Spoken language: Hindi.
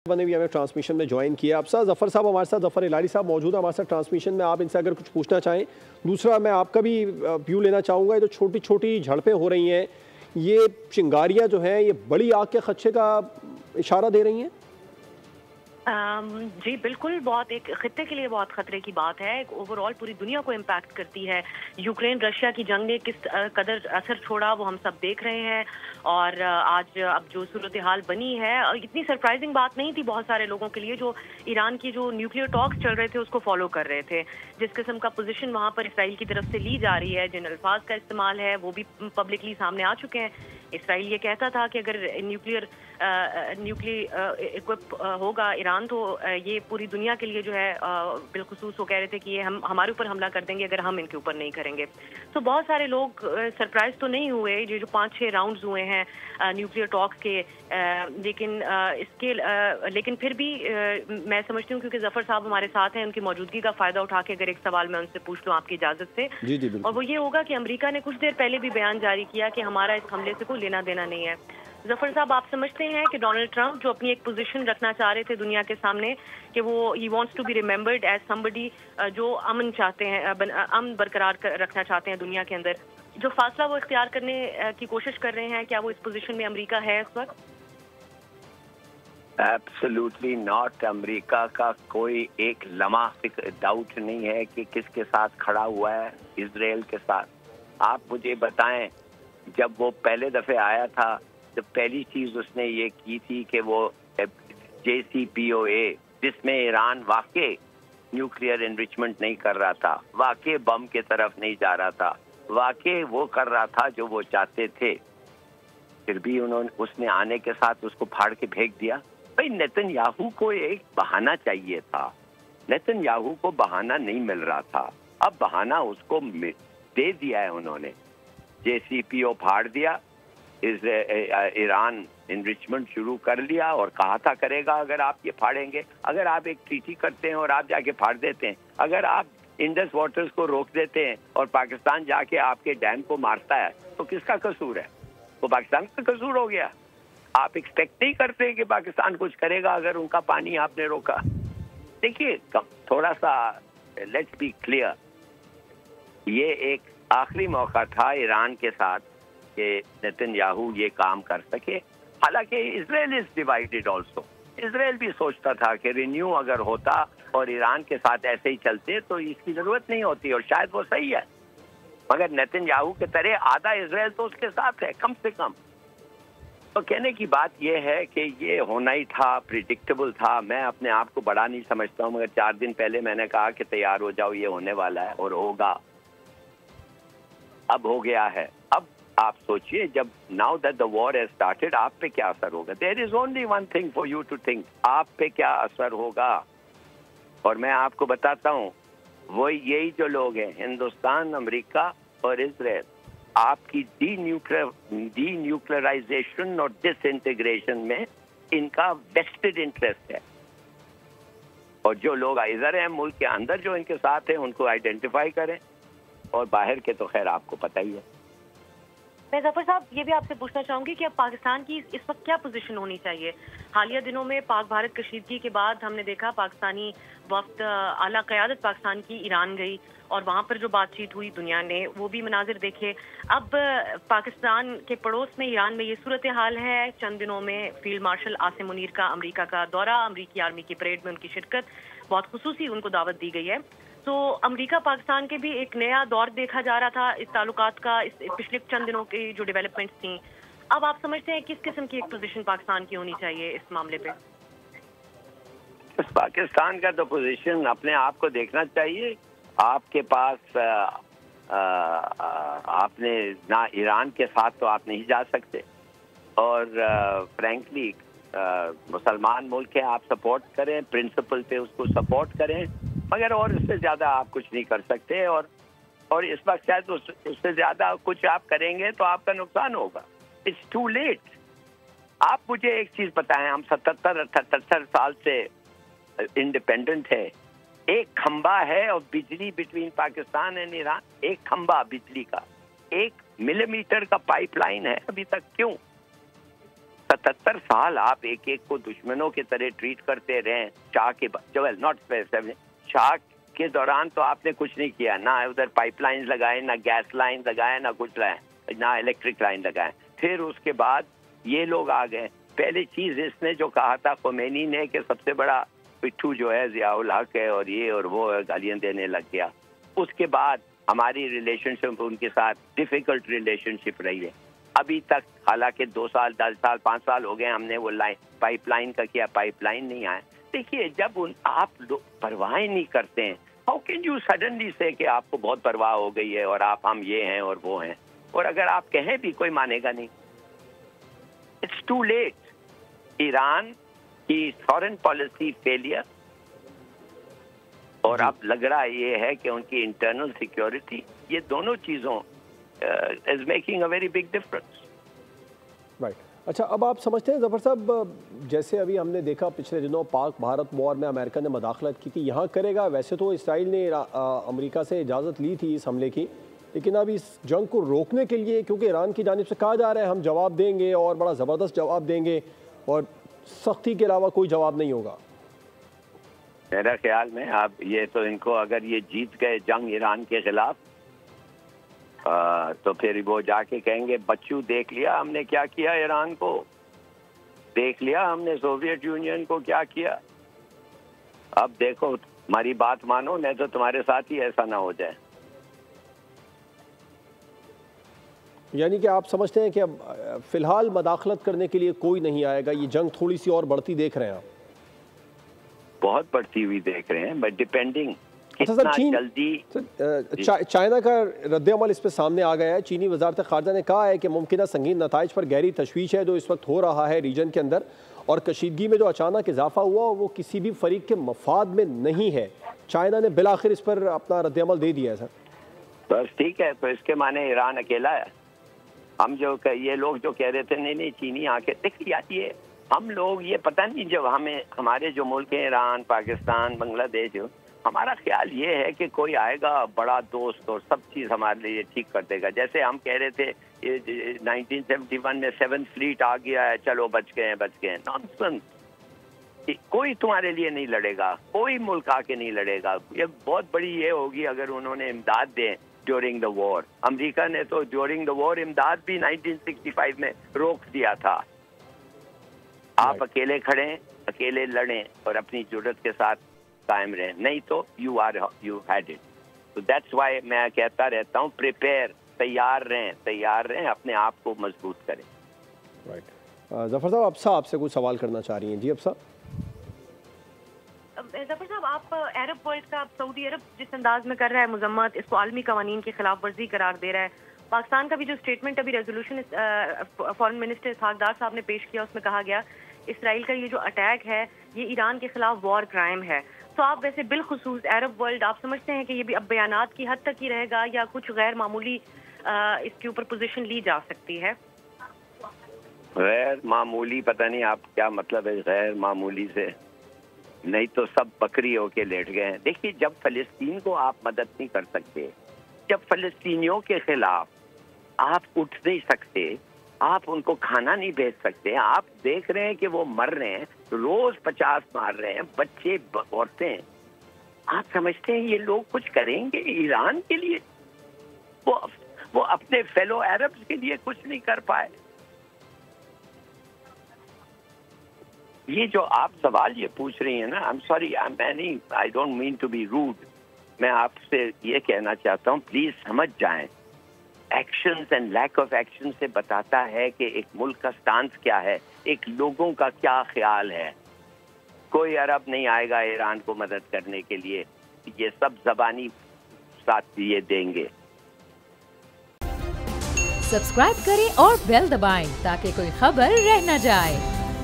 बने भी हमें ट्रांसमिशन में ज्वाइन किया। अब सर जफ़र साहब हमारे साथ, जफ़र इलारी साहब मौजूद है हमारे साथ ट्रांसमिशन में। आप इनसे अगर कुछ पूछना चाहें। दूसरा मैं आपका भी व्यू लेना चाहूँगा। ये जो छोटी छोटी झड़पें हो रही हैं, ये चिंगारियाँ जो हैं, ये बड़ी आग के खदशे का इशारा दे रही हैं? जी बिल्कुल, बहुत एक खित्ते के लिए बहुत खतरे की बात है। ओवरऑल पूरी दुनिया को इम्पैक्ट करती है। यूक्रेन रशिया की जंग ने किस कदर असर छोड़ा वो हम सब देख रहे हैं। और आज अब जो सूरत हाल बनी है, इतनी सरप्राइजिंग बात नहीं थी बहुत सारे लोगों के लिए जो ईरान की जो न्यूक्लियर टॉक्स चल रहे थे उसको फॉलो कर रहे थे। जिस किस्म का पोजीशन वहाँ पर इसराइल की तरफ से ली जा रही है, जिन अल्फाज का इस्तेमाल है वो भी पब्लिकली सामने आ चुके हैं। इसराइल ये कहता था कि अगर न्यूक्लियर इक्विप होगा ईरान, तो ये पूरी दुनिया के लिए जो है बिलखुसूस वो कह रहे थे कि ये हम हमारे ऊपर हमला कर देंगे अगर हम इनके ऊपर नहीं करेंगे। तो बहुत सारे लोग सरप्राइज तो नहीं हुए ये जो 5-6 राउंड्स हुए हैं न्यूक्लियर टॉक्स के, लेकिन फिर भी मैं समझती हूँ, क्योंकि जफर साहब हमारे साथ हैं, उनकी मौजूदगी का फायदा उठा के अगर एक सवाल मैं उनसे पूछ लूँ आपकी इजाजत से। जी जी बिल्कुल। और वो ये होगा कि अमेरिका ने कुछ देर पहले भी बयान जारी किया कि हमारा इस हमले से कोई लेना देना नहीं है। जफर साहब, आप समझते हैं कि डोनाल्ड ट्रंप जो अपनी एक पोजीशन रखना चाह रहे थे दुनिया के सामने कि वो he wants to be remembered as somebody जो अमन चाहते हैं, अमन बरकरार रखना चाहते हैं दुनिया के अंदर, जो फासला वो इख्तियार करने की कोशिश कर रहे हैं, क्या वो इस पोजीशन में अमेरिका है इस वक्त? Absolutely not. अमेरिका का कोई एक लम्हा डाउट नहीं है कि किसके साथ खड़ा हुआ है, इजराइल के साथ। आप मुझे बताएं, जब वो पहले दफे आया था तो पहली चीज उसने ये की थी कि वो JCPOA, जिसमें ईरान वाकई न्यूक्लियर एनरिचमेंट नहीं कर रहा था, वाकई बम के तरफ नहीं जा रहा था, वाकई वो कर रहा था जो वो चाहते थे, फिर भी उसने आने के साथ उसको फाड़ के फेंक दिया। भाई नेतन्याहू को एक बहाना चाहिए था, नेतन्याहू को बहाना नहीं मिल रहा था, अब बहाना उसको दे दिया है उन्होंने। JCPOA फाड़ दिया, ईरान इनरिचमेंट शुरू कर लिया और कहा था करेगा अगर आप ये फाड़ेंगे। अगर आप एक ट्रीटी करते हैं और आप जाके फाड़ देते हैं, अगर आप इंडस वाटर्स को रोक देते हैं और पाकिस्तान जाके आपके डैम को मारता है, तो किसका कसूर है? वो पाकिस्तान का कसूर हो गया। आप एक्सपेक्ट नहीं करते कि पाकिस्तान कुछ करेगा अगर उनका पानी आपने रोका। देखिए, थोड़ा सा लेट्स बी क्लियर, ये एक आखिरी मौका था ईरान के साथ कि नेतन्याहू ये काम कर सके। हालांकि Israel is divided also. Israel भी सोचता था कि रिन्यू अगर होता और ईरान के साथ ऐसे ही चलते तो इसकी जरूरत नहीं होती, और शायद वो सही है, मगर नेतन्याहू के तरह आधा इजराइल तो उसके साथ है कम से कम। तो कहने की बात यह है कि ये होना ही था, प्रिडिक्टेबल था। मैं अपने आप को बड़ा नहीं समझता हूँ, मगर 4 दिन पहले मैंने कहा कि तैयार हो जाओ, ये होने वाला है और होगा। अब हो गया है। अब आप सोचिए, जब now that the war has started, आप पे क्या असर होगा? There is only one thing for you to think, आप पे क्या असर होगा। और मैं आपको बताता हूँ, वो यही जो लोग हैं, हिंदुस्तान, अमेरिका और इजराइल, आपकी डीन्यूक्लियराइजेशन और डिसइंटीग्रेशन में इनका वेस्टेड इंटरेस्ट है। और जो लोग इधर हैं, मुल्क के अंदर जो इनके साथ हैं, उनको आइडेंटिफाई करें, और बाहर के तो खैर आपको पता ही है। मैं जफर साहब ये भी आपसे पूछना चाहूंगी कि अब पाकिस्तान की इस वक्त क्या पोजीशन होनी चाहिए? हालिया दिनों में पाक भारत कशीदगी के बाद हमने देखा पाकिस्तानी वफ्द, आला क़यादत पाकिस्तान की ईरान गई और वहाँ पर जो बातचीत हुई दुनिया ने वो भी मनाजिर देखे। अब पाकिस्तान के पड़ोस में ईरान में ये सूरत हाल है। चंद दिनों में फील्ड मार्शल आसिम मुनीर का अमेरिका का दौरा, अमेरिकी आर्मी की परेड में उनकी शिरकत, बहुत खुसूसी उनको दावत दी गई है। तो अमेरिका पाकिस्तान के भी एक नया दौर देखा जा रहा था इस ताल्लुकात का, इस पिछले चंद दिनों की जो डेवलपमेंट्स थी। अब आप समझते हैं किस किस्म की एक पोजीशन पाकिस्तान की होनी चाहिए इस मामले पे? पाकिस्तान का तो पोजीशन अपने आप को देखना चाहिए। आपके पास आपने ना, ईरान के साथ तो आप नहीं जा सकते, और फ्रैंकली मुसलमान मुल्क है, आप सपोर्ट करें, प्रिंसिपल पे उसको सपोर्ट करें, मगर और इससे ज्यादा आप कुछ नहीं कर सकते। और इस वक्त शायद उससे ज्यादा कुछ आप करेंगे तो आपका नुकसान होगा। It's too late. आप मुझे एक चीज बताएं, हम 77-78 साल से इंडिपेंडेंट है। एक खंबा है और बिजली बिटवीन पाकिस्तान एंड ईरान, एक खंबा बिजली का, 1 मिलीमीटर का पाइपलाइन है अभी तक। क्यों? 77 साल आप एक एक को दुश्मनों की तरह ट्रीट करते रहे। शाह के शाह के दौरान तो आपने कुछ नहीं किया, ना उधर पाइपलाइंस लगाए, ना गैस लाइन लगाए, ना कुछ लगाए, ना इलेक्ट्रिक लाइन लगाए। फिर उसके बाद ये लोग आ गए। पहली चीज इसने जो कहा था खोमेनी ने कि सबसे बड़ा पिट्ठू जो है जियाउल हक है और ये और वो है, गालियां देने लग गया। उसके बाद हमारी रिलेशनशिप उनके साथ डिफिकल्ट रिलेशनशिप रही है अभी तक। हालांकि 2 साल 10 साल 5 साल हो गए हमने वो लाइन पाइपलाइन का किया, पाइपलाइन नहीं आया। देखिए जब आप लोग परवाह नहीं करते हैं, हाउ कैन यू सडनली से कि आपको बहुत परवाह हो गई है और आप हम ये हैं और वो हैं, और अगर आप कहें भी कोई मानेगा नहीं। It's too late. ईरान की फॉरेन पॉलिसी फेलियर और अब लग रहा ये है कि उनकी इंटरनल सिक्योरिटी, ये दोनों चीजों is making a very big difference. Right. अच्छा, अब आप समझते हैं जफर साहब, जैसे अभी हमने देखा पिछले दिनों पाक भारत वॉर में अमेरिका ने मदाखलत की थी, यहाँ करेगा। वैसे तो इसराइल ने अमेरिका से इजाज़त ली थी इस हमले की, लेकिन अब इस जंग को रोकने के लिए, क्योंकि ईरान की जानिब से कहा जा रहा है हम जवाब देंगे और बड़ा ज़बरदस्त जवाब देंगे और सख्ती के अलावा कोई जवाब नहीं होगा। मेरा ख्याल में अब ये तो इनको, अगर ये जीत गए जंग ईरान के खिलाफ, तो फिर वो जाके कहेंगे बच्चू देख लिया हमने क्या किया ईरान को, देख लिया हमने सोवियत यूनियन को क्या किया। अब देखो हमारी बात मानो, नहीं तो तुम्हारे साथ ही ऐसा ना हो जाए। यानी कि आप समझते हैं कि अब फिलहाल मदाखलत करने के लिए कोई नहीं आएगा, ये जंग थोड़ी सी और बढ़ती देख रहे हैं आप? बहुत बढ़ती हुई देख रहे हैं, बट डिपेंडिंग अच्छा सर, चीन जल्दी चाइना का रद्द-ए-अमल इस पर सामने आ गया है। चीनी वज़ारत ख़ारजा ने कहा है कि मुमकिन संगीन नताइज पर गहरी तशवीश है जो इस वक्त हो रहा है रीजन के अंदर, और कशीदगी में जो अचानक इजाफा हुआ वो किसी भी फरीक के मफाद में नहीं है। चाइना ने बिलाखिर इस पर अपना रद्द-ए-अमल दे दिया है सर। बस ठीक है, तो इसके माने ईरान अकेला है। हम जो ये लोग जो कह रहे थे नहीं चीनी आके देखिए यार, ये हम लोग ये पता नहीं, जब हमें हमारे जो मुल्क हैं ईरान, पाकिस्तान, बांग्लादेश, हमारा ख्याल ये है कि कोई आएगा बड़ा दोस्त और सब चीज़ हमारे लिए ठीक कर देगा। जैसे हम कह रहे थे ये 1971 में 7th फ्लीट आ गया है, चलो बच गए हैं। नॉनसेंस। कोई तुम्हारे लिए नहीं लड़ेगा, कोई मुल्क आके नहीं लड़ेगा। ये बहुत बड़ी ये होगी अगर उन्होंने इमदाद दें ड्यूरिंग द वॉर। अमेरिका ने तो ड्यूरिंग द वॉर इमदाद भी 1965 में रोक दिया था। आप अकेले खड़ें, अकेले लड़ें और अपनी जुर्रत के साथ कायम रहें, नहीं तो यू हैड इट। तो दैट्स व्हाई मैं कहता रहता हूँ प्रिपेयर, तैयार रहें, अपने आप को मजबूत करें। राइट। जफर साहब, अब्सा आपसे कुछ सवाल करना चाह रही हैं। जी अब्सा। जफर साहब, आप अरब वर्ल्ड का, सऊदी अरब जिस अंदाज में कर रहा है मजम्मत, इसको आलमी कवानीन की खिलाफ वर्जी करार दे रहा है। पाकिस्तान का भी जो स्टेटमेंट अभी रेजोल्यूशन फॉरेन मिनिस्टर इसहाकदार साहब ने पेश किया, उसमें कहा गया इसराइल का ये जो अटैक है ये ईरान के खिलाफ वॉर क्राइम है। तो आप वैसे बिलखुसूस अरब वर्ल्ड, आप समझते हैं कि ये भी अब बयानात की हद तक ही रहेगा या कुछ गैर मामूली इसके ऊपर पोजीशन ली जा सकती है? गैर मामूली, पता नहीं आप क्या मतलब है गैर मामूली से, नहीं तो सब बकरी होके लेट गए हैं। देखिए, जब फलस्तीन को आप मदद नहीं कर सकते, जब फलस्तीनियों के खिलाफ आप उठ नहीं सकते, आप उनको खाना नहीं भेज सकते, आप देख रहे हैं कि वो मर रहे हैं, रोज 50 मार रहे हैं, बच्चे औरतें, आप समझते हैं ये लोग कुछ करेंगे ईरान के लिए? वो अपने फेलो अरब्स के लिए कुछ नहीं कर पाए। ये जो आप सवाल ये पूछ रही हैं ना, I am sorry, I don't mean to be rude, मैं आपसे ये कहना चाहता हूँ प्लीज समझ जाएं, actions and lack of action से बताता है कि एक मुल्क का स्टांस क्या है, एक लोगों का क्या ख्याल है। कोई अरब नहीं आएगा ईरान को मदद करने के लिए, ये सब ज़बानी साथ ये देंगे। सब्सक्राइब करें और बेल दबाएं ताकि कोई खबर रह न जाए।